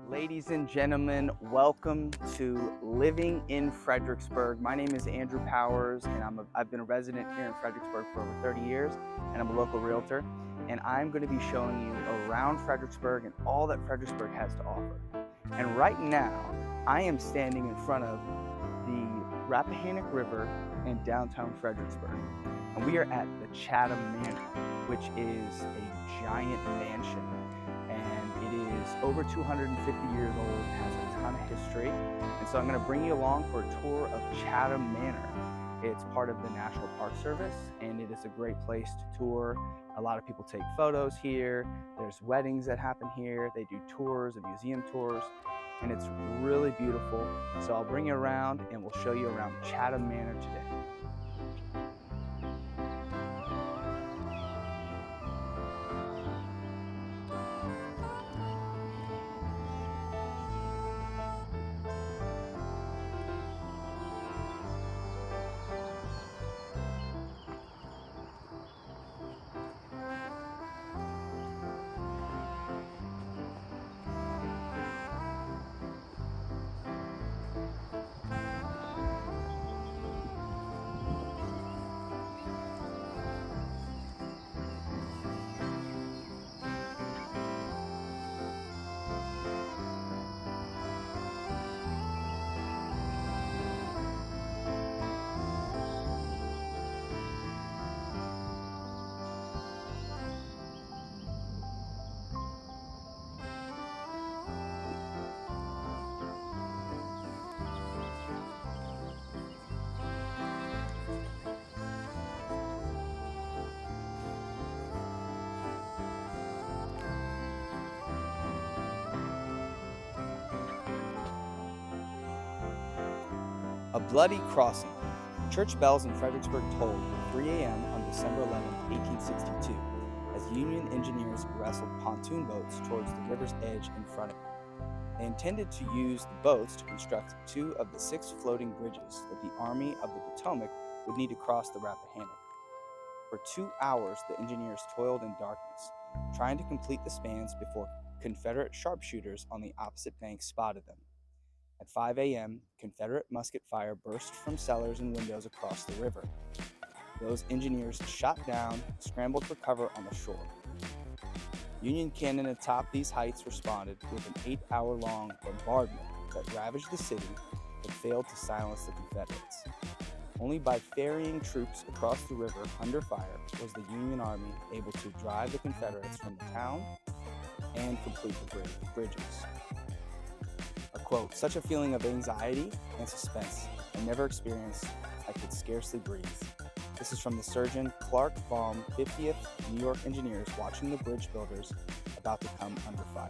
Ladies and gentlemen, welcome to Living in Fredericksburg. My name is Andrew Powers, and I've been a resident here in Fredericksburg for over 30 years, and I'm a local realtor. And I'm going to be showing you around Fredericksburg and all that Fredericksburg has to offer. And right now, I am standing in front of the Rappahannock River in downtown Fredericksburg. And we are at the Chatham Manor, which is a giant mansion. And it is over 250 years old, has a ton of history. And so I'm going to bring you along for a tour of Chatham Manor. It's part of the National Park Service, and it is a great place to tour. A lot of people take photos here. There's weddings that happen here. They do tours and museum tours, and it's really beautiful. So I'll bring you around and we'll show you around Chatham Manor today. A bloody crossing. Church bells in Fredericksburg tolled at 3 a.m. on December 11, 1862, as Union engineers wrestled pontoon boats towards the river's edge in front of them. They intended to use the boats to construct 2 of the 6 floating bridges that the Army of the Potomac would need to cross the Rappahannock. For 2 hours, the engineers toiled in darkness, trying to complete the spans before Confederate sharpshooters on the opposite bank spotted them. At 5 a.m., Confederate musket fire burst from cellars and windows across the river. Those engineers shot down, scrambled for cover on the shore. Union cannon atop these heights responded with an 8-hour-long bombardment that ravaged the city but failed to silence the Confederates. Only by ferrying troops across the river under fire was the Union Army able to drive the Confederates from the town and complete the bridges. Quote, "Such a feeling of anxiety and suspense I never experienced. I could scarcely breathe." This is from the Surgeon Clark Baum, 50th New York Engineers, watching the bridge builders about to come under fire.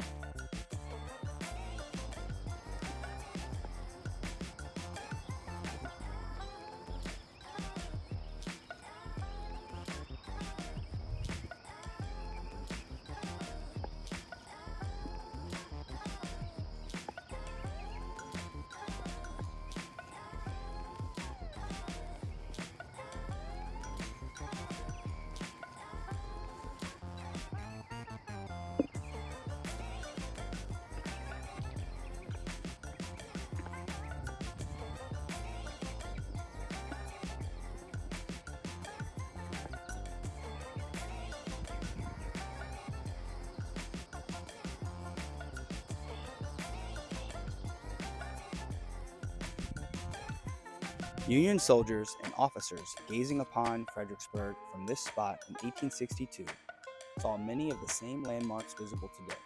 Union soldiers and officers gazing upon Fredericksburg from this spot in 1862 saw many of the same landmarks visible today.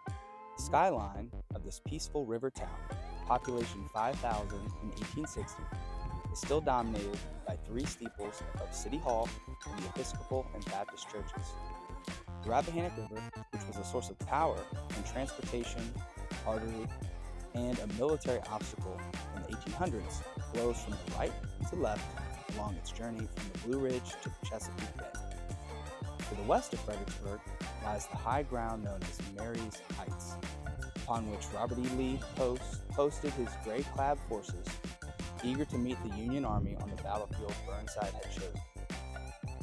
The skyline of this peaceful river town, population 5,000 in 1860, is still dominated by 3 steeples of City Hall and the Episcopal and Baptist churches. The Rappahannock River, which was a source of power and transportation, artery, and a military obstacle in the 1800s, flows from the right to left along its journey from the Blue Ridge to the Chesapeake Bay. To the west of Fredericksburg lies the high ground known as Mary's Heights, upon which Robert E. Lee posted his gray-clad forces, eager to meet the Union Army on the battlefield Burnside had chosen.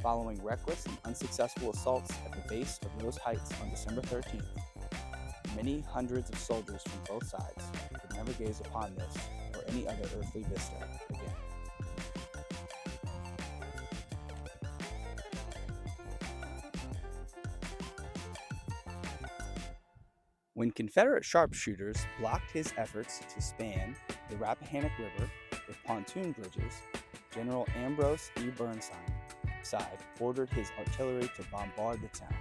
Following reckless and unsuccessful assaults at the base of those heights on December 13th, Many hundreds of soldiers from both sides would never gaze upon this or any other earthly vista again. When Confederate sharpshooters blocked his efforts to span the Rappahannock River with pontoon bridges, General Ambrose E. Burnside ordered his artillery to bombard the town.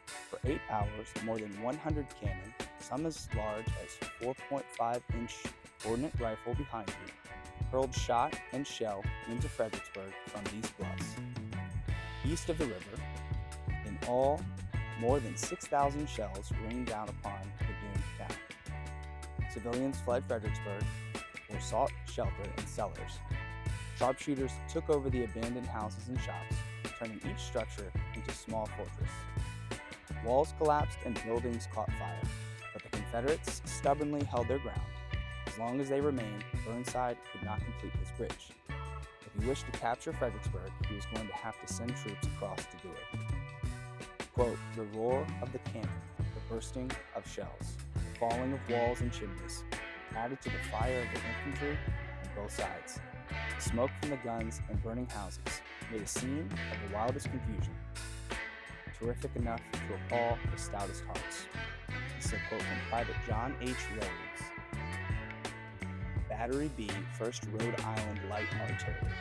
For 8 hours, more than 100 cannon, some as large as 4.5-inch ordnance rifle behind you, hurled shot and shell into Fredericksburg from these bluffs. East of the river, in all, more than 6,000 shells rained down upon the doomed town. Civilians fled Fredericksburg or sought shelter in cellars. Sharpshooters took over the abandoned houses and shops, turning each structure into a small fortress. Walls collapsed and buildings caught fire, but the Confederates stubbornly held their ground. As long as they remained, Burnside could not complete his bridge. If he wished to capture Fredericksburg, he was going to have to send troops across to do it. Quote, the roar of the cannon, the bursting of shells, the falling of walls and chimneys, added to the fire of the infantry on both sides. The smoke from the guns and burning houses made a scene of the wildest confusion, terrific enough to appall the stoutest hearts. This is a quote from Private John H. Rhodes, Battery B, 1st Rhode Island Light Artillery.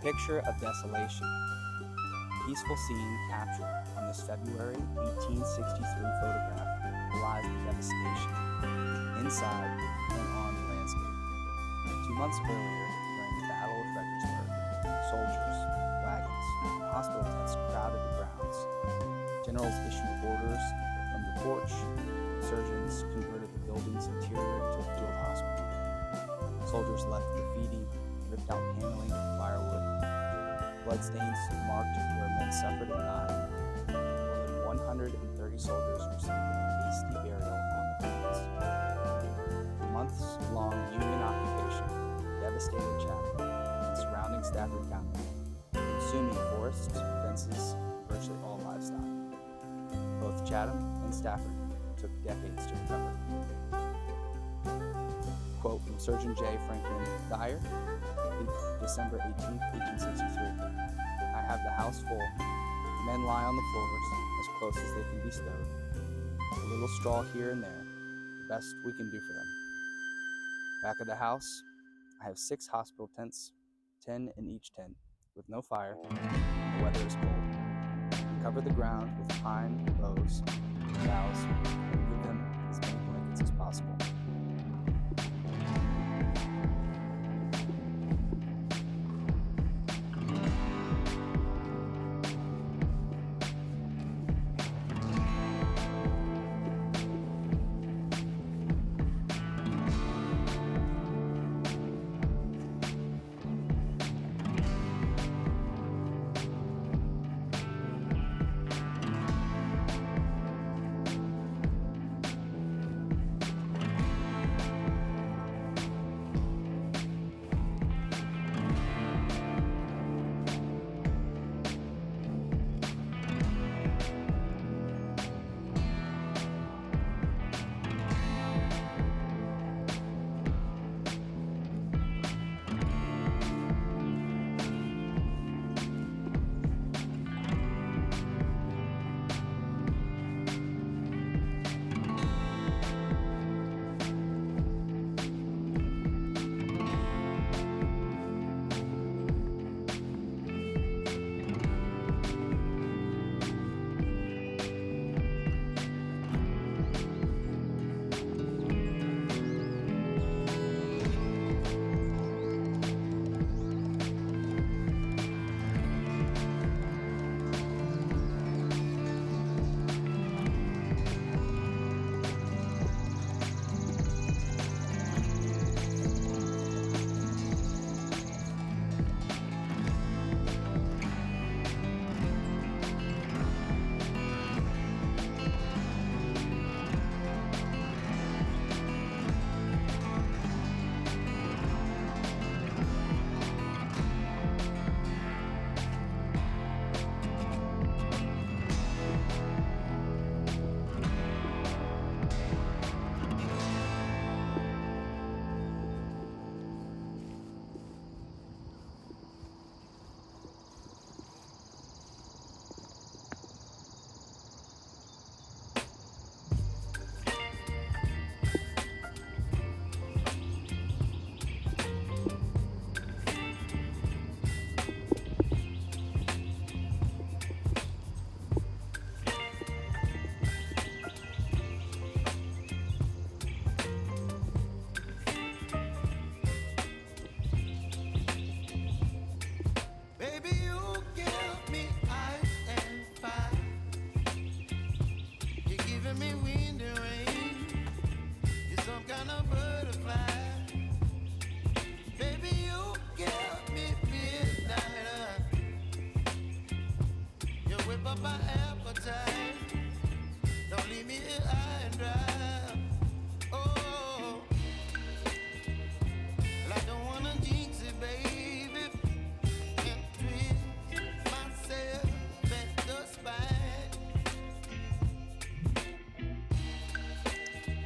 picture of desolation. A peaceful scene captured on this February 1863 photograph belies the devastation inside and on the landscape. 2 months earlier, during the Battle of Fredericksburg, soldiers, wagons, and hospital tents crowded the grounds. Generals issued orders from the porch. Surgeons converted the building's interior into a field hospital. Soldiers left graffiti, ripped out paneling and firewood. Bloodstains marked where men suffered and died. More than 130 soldiers received a hasty burial on the grounds. The months-long Union occupation devastated Chatham and surrounding Stafford County, consuming forests, fences, and virtually all livestock. Both Chatham and Stafford took decades to recover. Quote from Surgeon J. Franklin Dyer, December 18, 1863. I have the house full. Men lie on the floors as close as they can be stowed. A little straw here and there, the best we can do for them. Back of the house, I have 6 hospital tents, 10 in each tent, with no fire. The weather is cold. Cover the ground with pine, boughs, and boughs, and give them as many blankets as possible.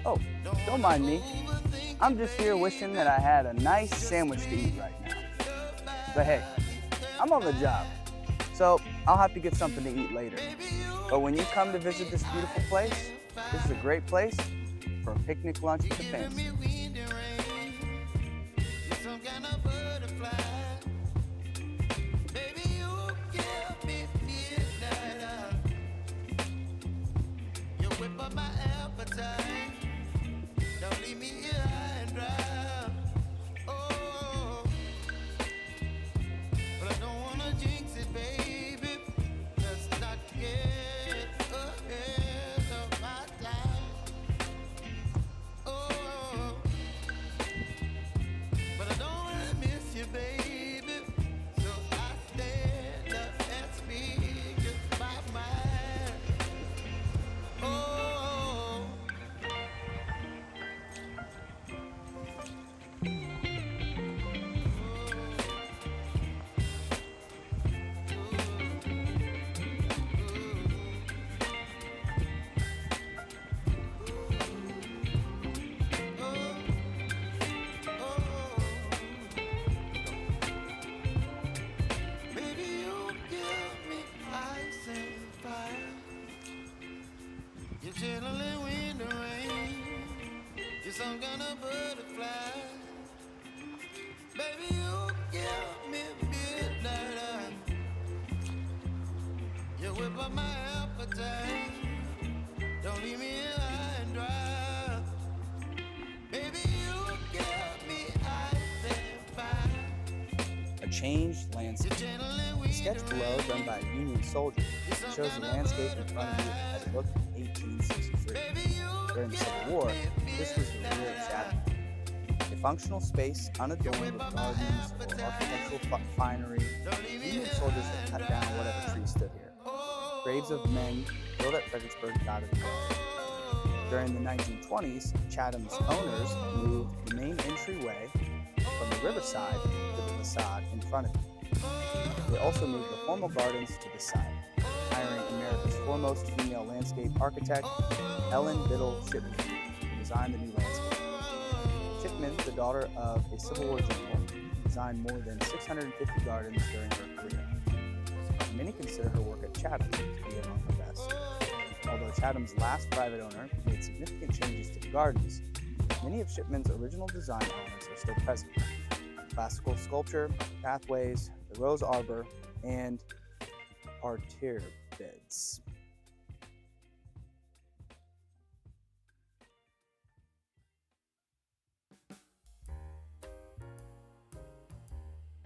Oh, don't mind me. I'm just here wishing that I had a nice sandwich to eat right now. But hey, I'm on the job, so I'll have to get something to eat later. But when you come to visit this beautiful place, this is a great place for a picnic lunch with the family. my appetite. Don't leave me here high and dry. Baby, you give me ice and fire. A changed landscape. The sketch below, done by a Union soldier, shows the landscape in front of you as it looked in 1863. During the Civil War, this was the rear of Chatham. A functional space unadorned with gardens or architectural finery, Union soldiers had cut down whatever trees stood here. Graves of men killed at Fredericksburg dotted the area. During the 1920s, Chatham's owners moved the main entryway from the riverside to the facade in front of it. They also moved the formal gardens to the side, hiring America's foremost female landscape architect, Ellen Biddle Shipman, to design the new landscape. Shipman, the daughter of a Civil War general, designed more than 650 gardens during her career. Many consider her work at Chatham to be among the best. Although Chatham's last private owner made significant changes to the gardens, many of Shipman's original design elements are still present. Classical sculpture, pathways, the rose arbor, and parterre beds.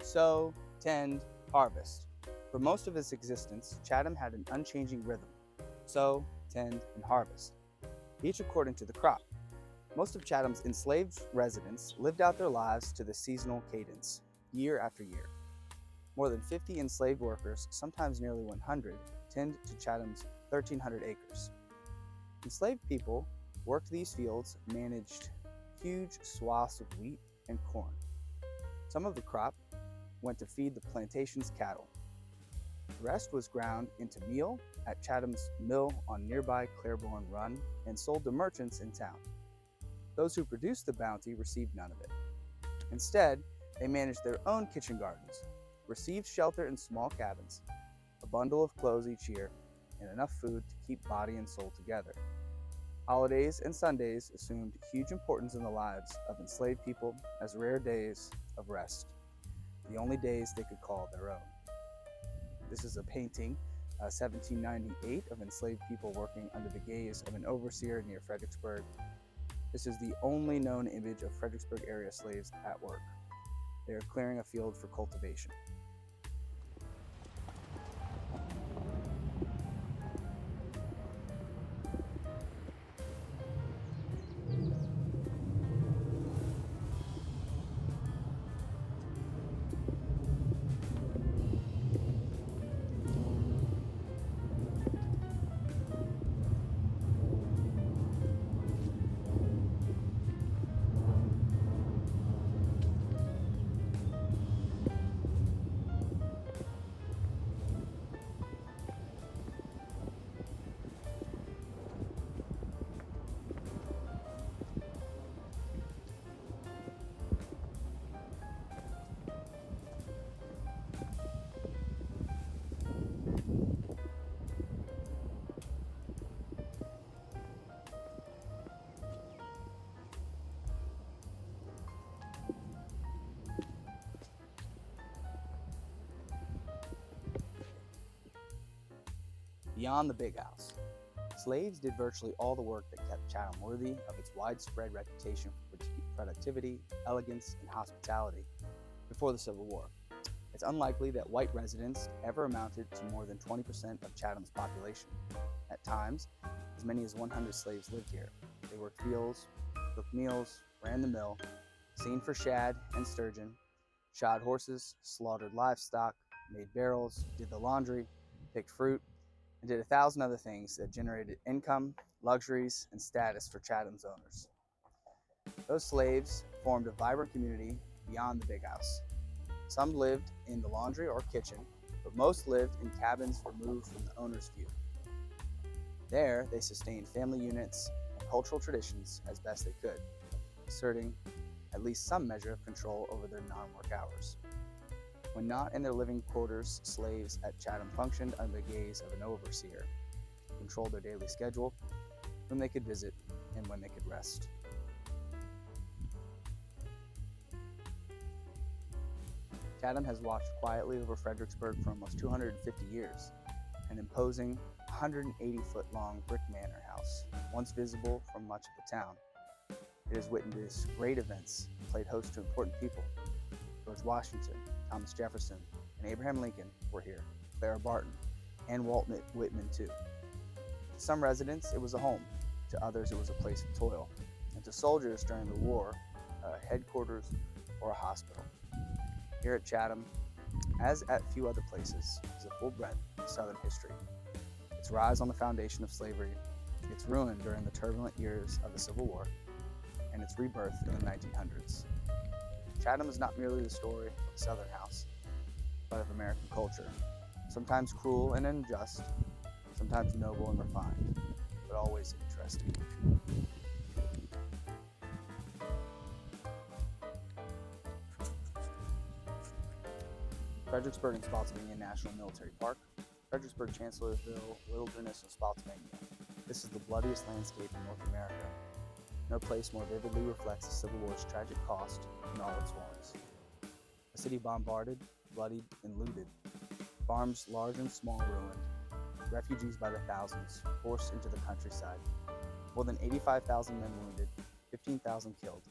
Sow, tend, harvest. For most of its existence, Chatham had an unchanging rhythm: sow, tend, and harvest, each according to the crop. Most of Chatham's enslaved residents lived out their lives to the seasonal cadence, year after year. More than 50 enslaved workers, sometimes nearly 100, tend to Chatham's 1,300 acres. Enslaved people worked these fields, managed huge swaths of wheat and corn. Some of the crop went to feed the plantation's cattle. The rest was ground into meal at Chatham's mill on nearby Claiborne Run and sold to merchants in town. Those who produced the bounty received none of it. Instead, they managed their own kitchen gardens, received shelter in small cabins, a bundle of clothes each year, and enough food to keep body and soul together. Holidays and Sundays assumed huge importance in the lives of enslaved people as rare days of rest, the only days they could call their own. This is a painting, 1798, of enslaved people working under the gaze of an overseer near Fredericksburg. This is the only known image of Fredericksburg area slaves at work. They are clearing a field for cultivation. Beyond the big house, slaves did virtually all the work that kept Chatham worthy of its widespread reputation for productivity, elegance, and hospitality before the Civil War. It's unlikely that white residents ever amounted to more than 20% of Chatham's population. At times, as many as 100 slaves lived here. They worked fields, cooked meals, ran the mill, seined for shad and sturgeon, shod horses, slaughtered livestock, made barrels, did the laundry, picked fruit, and did 1,000 other things that generated income, luxuries, and status for Chatham's owners. Those slaves formed a vibrant community beyond the big house. Some lived in the laundry or kitchen, but most lived in cabins removed from the owner's view. There, they sustained family units and cultural traditions as best they could, asserting at least some measure of control over their non-work hours. When not in their living quarters, slaves at Chatham functioned under the gaze of an overseer, who controlled their daily schedule, whom they could visit, and when they could rest. Chatham has watched quietly over Fredericksburg for almost 250 years, an imposing 180-foot-long brick manor house, once visible from much of the town. It has witnessed great events and played host to important people. George Washington, Thomas Jefferson, and Abraham Lincoln were here, Clara Barton, and Walt Whitman too. To some residents, it was a home. To others, it was a place of toil. And to soldiers during the war, a headquarters or a hospital. Here at Chatham, as at few other places, is a full breadth of Southern history. Its rise on the foundation of slavery, its ruin during the turbulent years of the Civil War, and its rebirth in the 1900s. Chatham is not merely the story of a Southern house, but of American culture, sometimes cruel and unjust, sometimes noble and refined, but always interesting. Fredericksburg and Spotsylvania National Military Park, Fredericksburg, Chancellorsville, Wilderness, and Spotsylvania. This is the bloodiest landscape in North America. No place more vividly reflects the Civil War's tragic cost in all its forms. A city bombarded, bloodied, and looted. Farms large and small ruined. Refugees by the thousands forced into the countryside. More than 85,000 men wounded, 15,000 killed.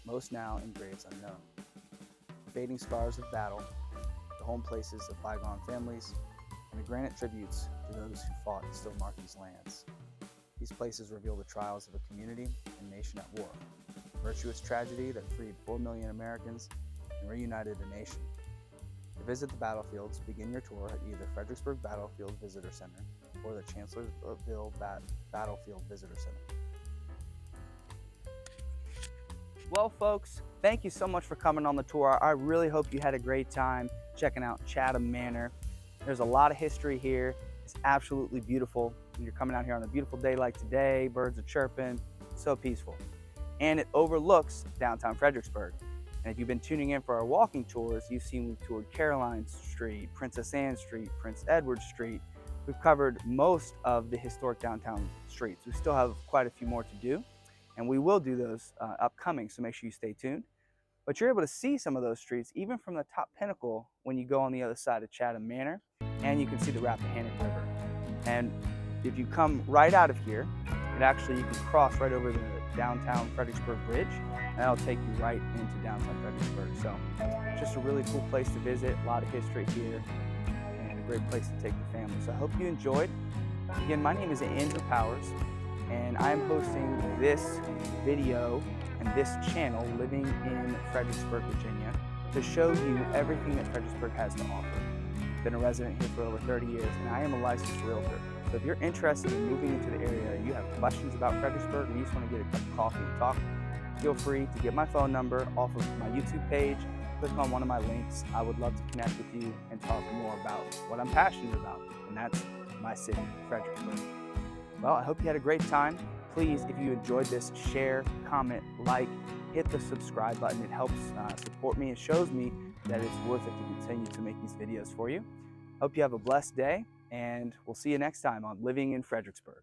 Most now in graves unknown. Fading scars of battle, the home places of bygone families, and the granite tributes to those who fought still mark these lands. These places reveal the trials of a community and nation at war, a virtuous tragedy that freed 4 million Americans and reunited a nation. To visit the battlefields, begin your tour at either Fredericksburg Battlefield Visitor Center or the Chancellorsville Battlefield Visitor Center. Well, folks, thank you so much for coming on the tour. I really hope you had a great time checking out Chatham Manor. There's a lot of history here. It's absolutely beautiful. You're coming out here on a beautiful day like today, birds are chirping, so peaceful. And it overlooks downtown Fredericksburg. And if you've been tuning in for our walking tours, you've seen we've toured Caroline Street, Princess Anne Street, Prince Edward Street. We've covered most of the historic downtown streets. We still have quite a few more to do, and we will do those upcoming, so make sure you stay tuned. But you're able to see some of those streets even from the top pinnacle when you go on the other side of Chatham Manor, and you can see the Rappahannock River. And if you come right out of here, you can cross right over the downtown Fredericksburg Bridge, and that'll take you right into downtown Fredericksburg. So it's just a really cool place to visit, a lot of history here, and a great place to take the family. So I hope you enjoyed. Again, my name is Andrew Powers, and I am hosting this video and this channel, Living in Fredericksburg, Virginia, to show you everything that Fredericksburg has to offer. I've been a resident here for over 30 years, and I am a licensed realtor. So if you're interested in moving into the area, you have questions about Fredericksburg, or you just want to get a cup of coffee and talk, feel free to get my phone number off of my YouTube page, click on one of my links. I would love to connect with you and talk more about what I'm passionate about, and that's my city, Fredericksburg. Well, I hope you had a great time. Please, if you enjoyed this, share, comment, like, hit the subscribe button. It helps support me and shows me that it's worth it to continue to make these videos for you. Hope you have a blessed day, and we'll see you next time on Living in Fredericksburg.